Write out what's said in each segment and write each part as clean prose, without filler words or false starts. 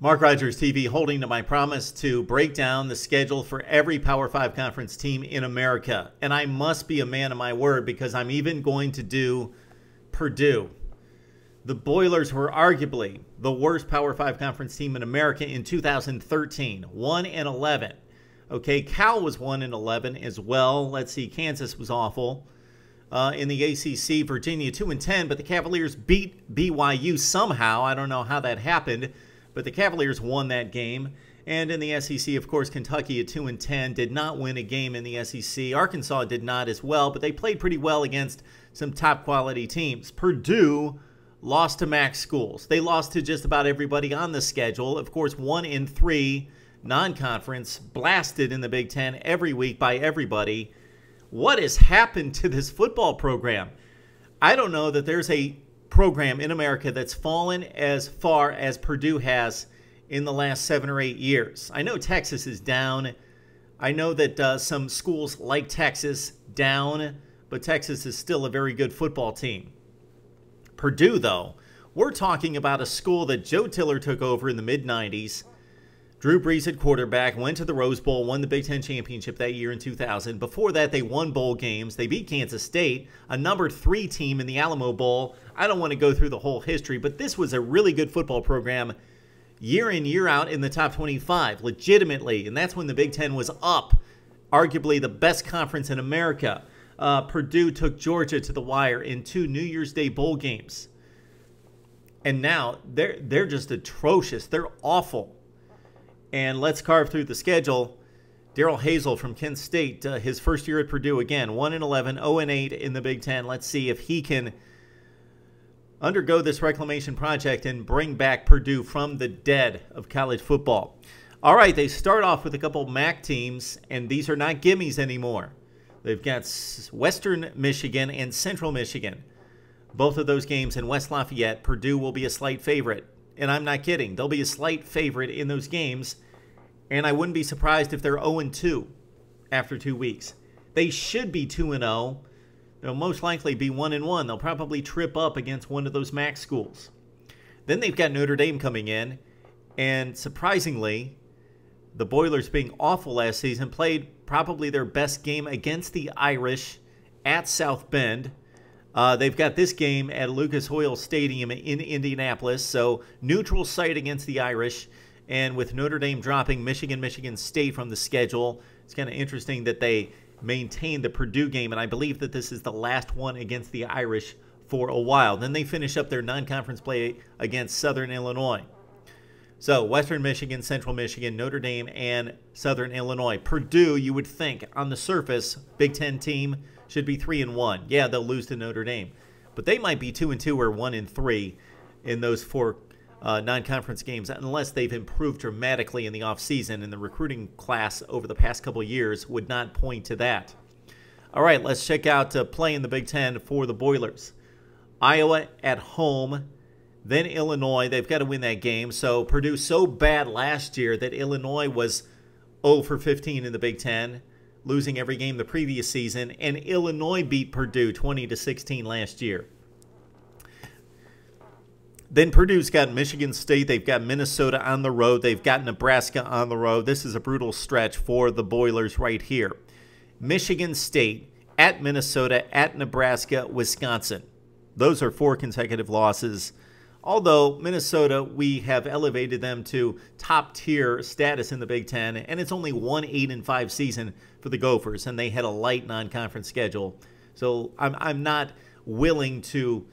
Mark Rogers TV holding to my promise to break down the schedule for every Power 5 conference team in America. And I must be a man of my word because I'm even going to do Purdue. The Boilers were arguably the worst Power 5 conference team in America in 2013, 1-11. Okay, Cal was 1-11 as well. Let's see, Kansas was awful. In the ACC, Virginia 2-10, but the Cavaliers beat BYU somehow. I don't know how that happened, but the Cavaliers won that game. And in the SEC, of course, Kentucky at 2-10 did not win a game in the SEC. Arkansas did not as well, but they played pretty well against some top quality teams. Purdue lost to MAC schools. They lost to just about everybody on the schedule. Of course, 1-3 non-conference, blasted in the Big Ten every week by everybody. What has happened to this football program? I don't know that there's a program in America that's fallen as far as Purdue has in the last 7 or 8 years. I know Texas is down. I know that some schools like Texas down, but Texas is still a very good football team. Purdue, though, we're talking about a school that Joe Tiller took over in the mid-90s. Drew Brees at quarterback, went to the Rose Bowl, won the Big Ten championship that year in 2000. Before that, they won bowl games. They beat Kansas State, a number 3 team in the Alamo Bowl. I don't want to go through the whole history, but this was a really good football program year in, year out in the top 25, legitimately. And that's when the Big Ten was up, arguably the best conference in America. Purdue took Georgia to the wire in 2 New Year's Day bowl games. And now they're just atrocious. They're awful. And let's carve through the schedule. Darrell Hazell from Kent State, his first year at Purdue again, 1-11, 0-8 in the Big Ten. Let's see if he can undergo this reclamation project and bring back Purdue from the dead of college football. All right, they start off with a couple MAC teams, and these are not gimmies anymore. They've got Western Michigan and Central Michigan. Both of those games in West Lafayette. Purdue will be a slight favorite. And I'm not kidding. They'll be a slight favorite in those games. And I wouldn't be surprised if they're 0-2 after 2 weeks. They should be 2-0. They'll most likely be 1-1. They'll probably trip up against one of those MAC schools. Then they've got Notre Dame coming in. And surprisingly, the Boilers, being awful last season, played probably their best game against the Irish at South Bend. They've got this game at Lucas Oil Stadium in Indianapolis, so neutral site against the Irish. And with Notre Dame dropping Michigan State from the schedule, it's kind of interesting that they maintain the Purdue game, and I believe that this is the last one against the Irish for a while. Then they finish up their non-conference play against Southern Illinois. So Western Michigan, Central Michigan, Notre Dame, and Southern Illinois. Purdue, you would think, on the surface, Big Ten team, should be 3-1. Yeah, they'll lose to Notre Dame. But they might be 2-2 or 1-3 in those 4 non-conference games unless they've improved dramatically in the offseason, and the recruiting class over the past couple of years would not point to that. All right, let's check out play in the Big Ten for the Boilers. Iowa at home, then Illinois. They've got to win that game. So Purdue so bad last year that Illinois was 0-15 in the Big Ten, losing every game the previous season, and Illinois beat Purdue 20-16 last year. Then Purdue's got Michigan State. They've got Minnesota on the road. They've got Nebraska on the road. This is a brutal stretch for the Boilers right here. Michigan State, at Minnesota, at Nebraska, Wisconsin. Those are 4 consecutive losses. Although Minnesota, we have elevated them to top-tier status in the Big Ten, and it's only 1 8-5 season for the Gophers, and they had a light non-conference schedule. So I'm not willing to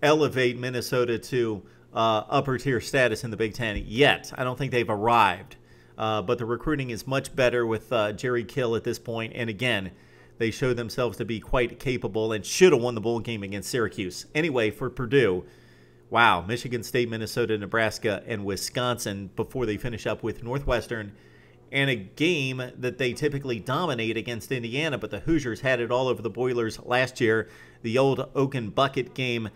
elevate Minnesota to upper-tier status in the Big Ten yet. I don't think they've arrived. But the recruiting is much better with Jerry Kill at this point, and again, they showed themselves to be quite capable and should have won the bowl game against Syracuse. Anyway, for Purdue, wow, Michigan State, Minnesota, Nebraska, and Wisconsin before they finish up with Northwestern, and a game that they typically dominate against Indiana, but the Hoosiers had it all over the Boilers last year. The old Oaken Bucket game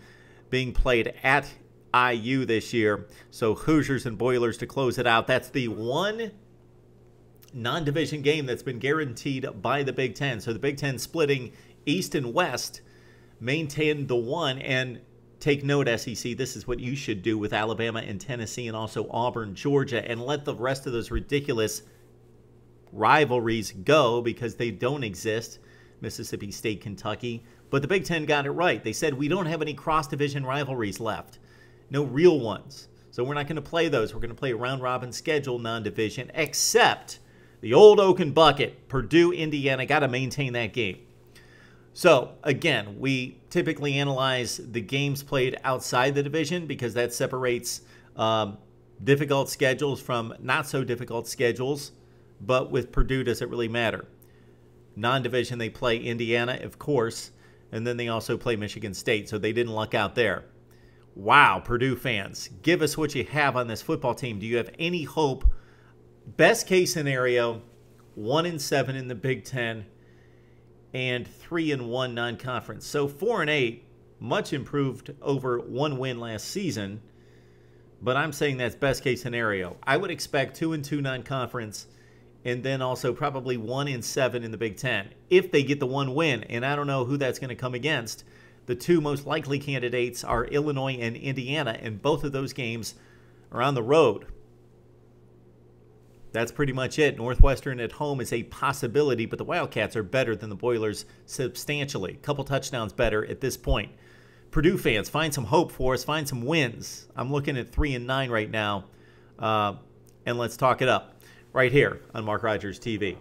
being played at IU this year. So Hoosiers and Boilers to close it out. That's the one non-division game that's been guaranteed by the Big Ten. So the Big Ten splitting East and West maintained the one, and take note, SEC, this is what you should do with Alabama and Tennessee and also Auburn, Georgia, and let the rest of those ridiculous rivalries go because they don't exist. Mississippi State, Kentucky. But the Big Ten got it right. They said we don't have any cross-division rivalries left. No real ones. So we're not going to play those. We're going to play a round-robin schedule, non-division, except the old Oaken Bucket, Purdue, Indiana. Got to maintain that game. So, again, we typically analyze the games played outside the division because that separates difficult schedules from not-so-difficult schedules. But with Purdue, does it really matter? Non-division, they play Indiana, of course, and then they also play Michigan State, so they didn't luck out there. Wow, Purdue fans, give us what you have on this football team. Do you have any hope? Best case scenario, 1-7 in the Big Ten and 3-1 non-conference. So 4-8, much improved over one win last season, but I'm saying that's best case scenario. I would expect 2-2 non-conference and then also probably 1-7 in the Big Ten if they get the one win. And I don't know who that's going to come against. The two most likely candidates are Illinois and Indiana, and both of those games are on the road. That's pretty much it. Northwestern at home is a possibility, but the Wildcats are better than the Boilers substantially. A couple touchdowns better at this point. Purdue fans, find some hope for us. Find some wins. I'm looking at 3-9 right now, and let's talk it up right here on Mark Rogers TV.